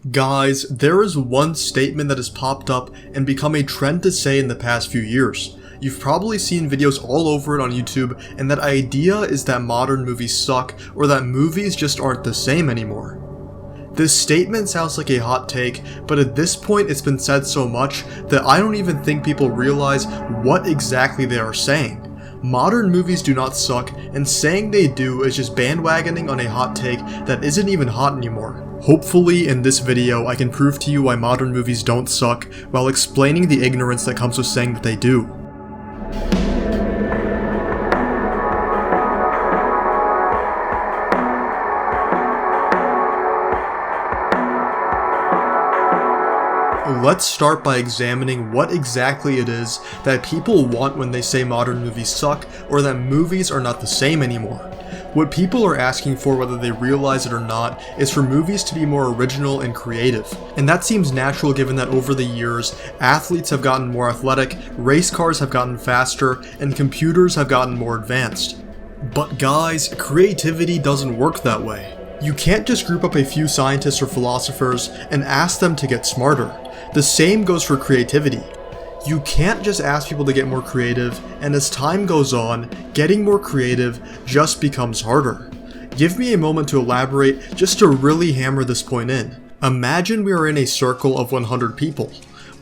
Guys, there is one statement that has popped up and become a trend to say in the past few years. You've probably seen videos all over it on YouTube, and that idea is that modern movies suck, or that movies just aren't the same anymore. This statement sounds like a hot take, but at this point it's been said so much that I don't even think people realize what exactly they are saying. Modern movies do not suck, and saying they do is just bandwagoning on a hot take that isn't even hot anymore. Hopefully in this video I can prove to you why modern movies don't suck while explaining the ignorance that comes with saying that they do. Let's start by examining what exactly it is that people want when they say modern movies suck or that movies are not the same anymore. What people are asking for, whether they realize it or not, is for movies to be more original and creative. And that seems natural given that over the years, athletes have gotten more athletic, race cars have gotten faster, and computers have gotten more advanced. But guys, creativity doesn't work that way. You can't just group up a few scientists or philosophers and ask them to get smarter. The same goes for creativity. You can't just ask people to get more creative, and as time goes on, getting more creative just becomes harder. Give me a moment to elaborate just to really hammer this point in. Imagine we are in a circle of 100 people.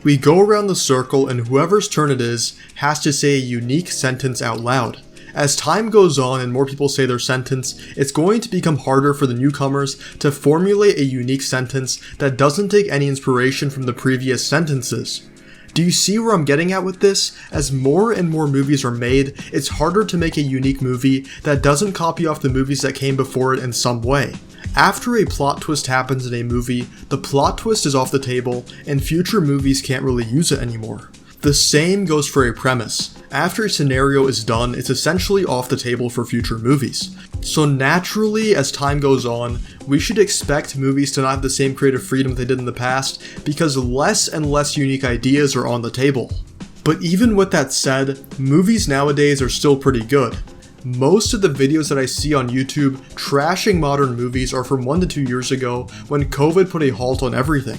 We go around the circle and whoever's turn it is has to say a unique sentence out loud. As time goes on and more people say their sentence, it's going to become harder for the newcomers to formulate a unique sentence that doesn't take any inspiration from the previous sentences. Do you see where I'm getting at with this? As more and more movies are made, it's harder to make a unique movie that doesn't copy off the movies that came before it in some way. After a plot twist happens in a movie, the plot twist is off the table and future movies can't really use it anymore. The same goes for a premise. After a scenario is done, it's essentially off the table for future movies. So naturally, as time goes on, we should expect movies to not have the same creative freedom they did in the past because less and less unique ideas are on the table. But even with that said, movies nowadays are still pretty good. Most of the videos that I see on YouTube trashing modern movies are from 1 to 2 years ago when COVID put a halt on everything.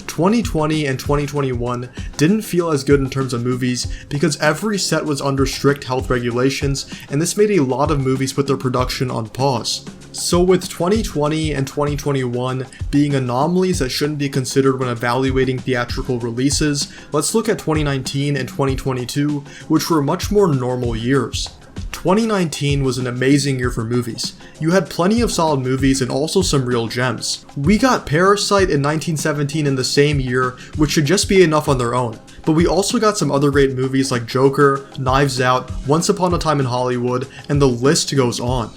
2020 and 2021 didn't feel as good in terms of movies because every set was under strict health regulations, and this made a lot of movies put their production on pause. So with 2020 and 2021 being anomalies that shouldn't be considered when evaluating theatrical releases, let's look at 2019 and 2022, which were much more normal years. 2019 was an amazing year for movies. You had plenty of solid movies and also some real gems. We got Parasite in 1917 in the same year, which should just be enough on their own. But we also got some other great movies like Joker, Knives Out, Once Upon a Time in Hollywood, and the list goes on.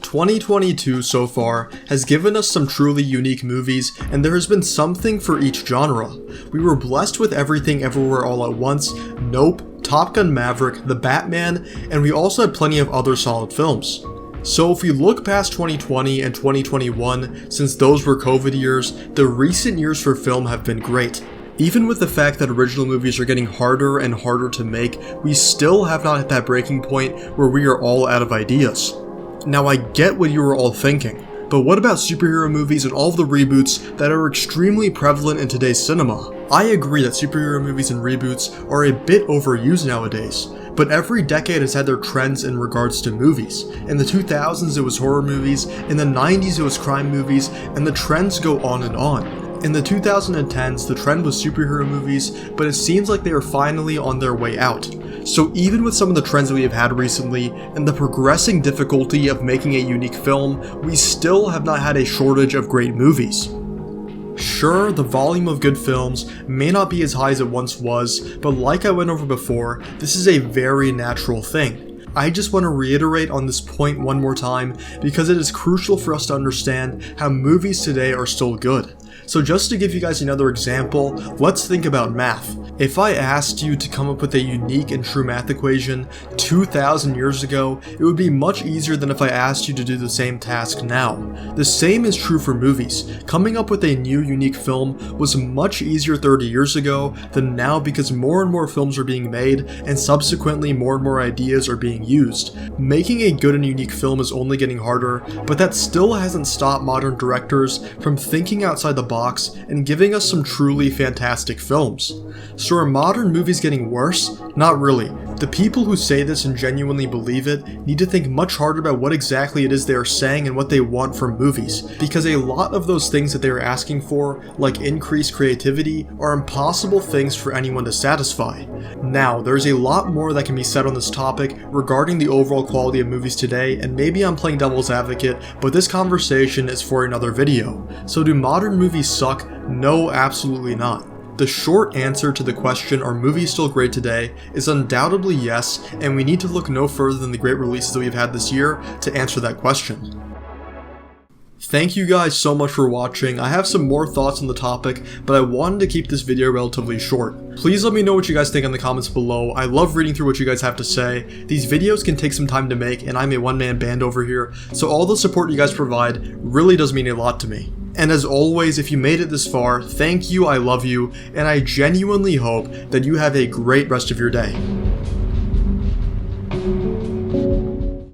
2022 so far has given us some truly unique movies, and there has been something for each genre. We were blessed with Everything Everywhere All at Once, Nope, Top Gun Maverick, The Batman, and we also had plenty of other solid films. So if we look past 2020 and 2021, since those were COVID years, the recent years for film have been great. Even with the fact that original movies are getting harder and harder to make, we still have not hit that breaking point where we are all out of ideas. Now I get what you were all thinking, but what about superhero movies and all of the reboots that are extremely prevalent in today's cinema? I agree that superhero movies and reboots are a bit overused nowadays, but every decade has had their trends in regards to movies. In the 2000s it was horror movies, in the 90s it was crime movies, and the trends go on and on. In the 2010s, the trend was superhero movies, but it seems like they are finally on their way out. So even with some of the trends that we have had recently, and the progressing difficulty of making a unique film, we still have not had a shortage of great movies. Sure, the volume of good films may not be as high as it once was, but like I went over before, this is a very natural thing. I just want to reiterate on this point one more time because it is crucial for us to understand how movies today are still good. So just to give you guys another example, let's think about math. If I asked you to come up with a unique and true math equation 2,000 years ago, it would be much easier than if I asked you to do the same task now. The same is true for movies. Coming up with a new unique film was much easier 30 years ago than now because more and more films are being made and subsequently more and more ideas are being used. Making a good and unique film is only getting harder, but that still hasn't stopped modern directors from thinking outside the box box and giving us some truly fantastic films. So are modern movies getting worse? Not really. The people who say this and genuinely believe it need to think much harder about what exactly it is they are saying and what they want from movies, because a lot of those things that they are asking for, like increased creativity, are impossible things for anyone to satisfy. Now, there's a lot more that can be said on this topic regarding the overall quality of movies today, and maybe I'm playing devil's advocate, but this conversation is for another video. So do modern movies suck? No, absolutely not. The short answer to the question, are movies still great today, is undoubtedly yes, and we need to look no further than the great releases that we've had this year to answer that question. Thank you guys so much for watching. I have some more thoughts on the topic, but I wanted to keep this video relatively short. Please let me know what you guys think in the comments below. I love reading through what you guys have to say. These videos can take some time to make, and I'm a one-man band over here, so all the support you guys provide really does mean a lot to me. And as always, if you made it this far, thank you, I love you, and I genuinely hope that you have a great rest of your day.